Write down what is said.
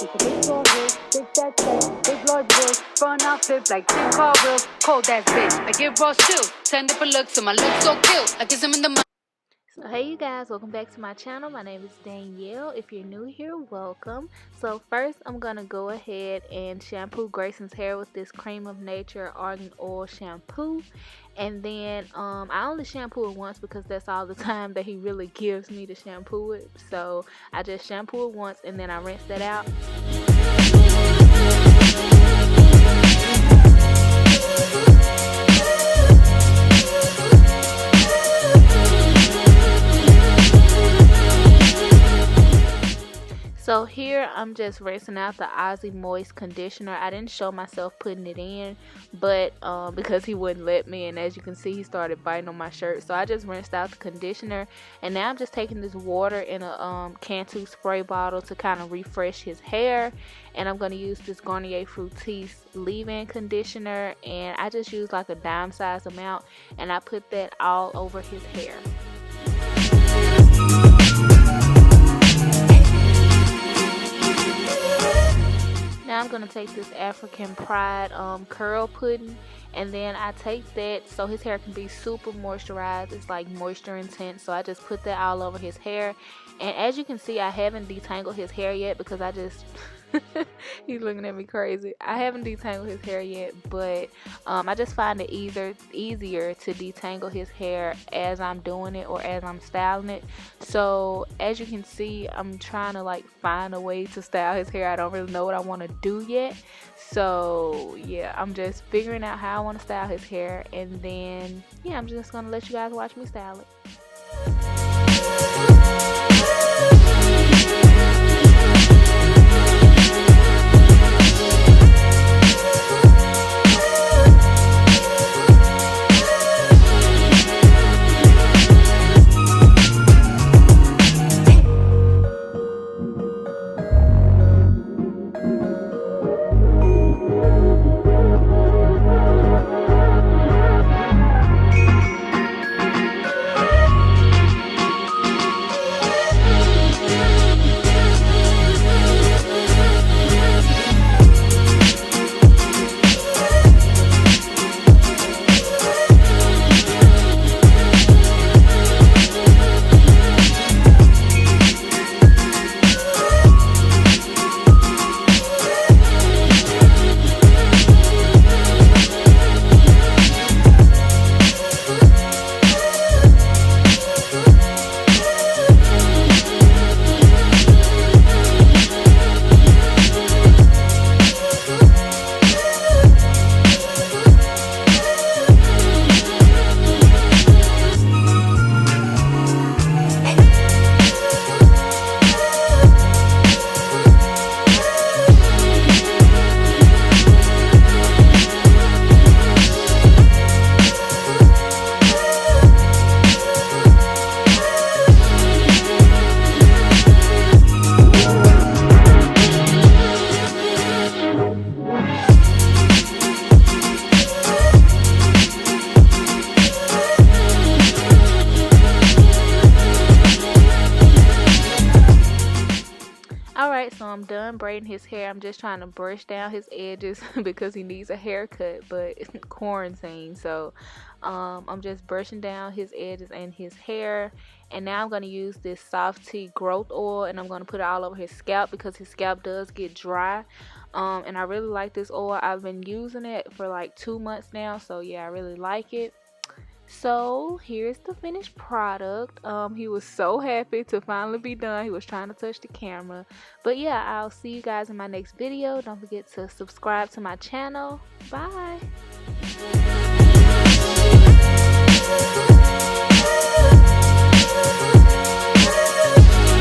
With a big tall head, big fat chest, big large voice, front out flip like 10 car wheels. Cold ass bitch, I give raw chill. 10 different looks, so my looks so cute. I kiss him in the mouth. So hey you guys, welcome back to my channel. My name is Danielle. If you're new here, welcome. So first I'm gonna go ahead and shampoo Grayson's hair with this Cream of Nature Argan Oil shampoo. And then I only shampoo it once because that's all the time that he really gives me to shampoo it. So I just shampoo it once and then I rinse that out. So here I'm just rinsing out the Aussie Moist conditioner. I didn't show myself putting it in, but because he wouldn't let me, and as you can see he started biting on my shirt, so I just rinsed out the conditioner. And now I'm just taking this water in a Cantu spray bottle to kind of refresh his hair. And I'm going to use this Garnier Fructis leave-in conditioner, and I just use like a dime size amount, and I put that all over his hair. Now I'm going to take this African Pride curl pudding, and then I take that so his hair can be super moisturized. It's like moisture intense, so I just put that all over his hair. And as you can see, I haven't detangled his hair yet because I just he's looking at me crazy. I haven't detangled his hair yet, but I just find it easier to detangle his hair as I'm doing it or as I'm styling it. So as you can see, I'm trying to like find a way to style his hair. I don't really know what I want to do yet, so yeah, I'm just figuring out how I want to style his hair, and then yeah, I'm just gonna let you guys watch me style it. Alright, so I'm done braiding his hair. I'm just trying to brush down his edges because he needs a haircut, but it's quarantine, so I'm just brushing down his edges and his hair. And now I'm going to use this soft tea growth oil, and I'm going to put it all over his scalp because his scalp does get dry. And I really like this oil. I've been using it for like 2 months now, so yeah, I really like it. So here's the finished product. He was so happy to finally be done. He was trying to touch the camera, but yeah, I'll see you guys in my next video. Don't forget to subscribe to my channel. Bye.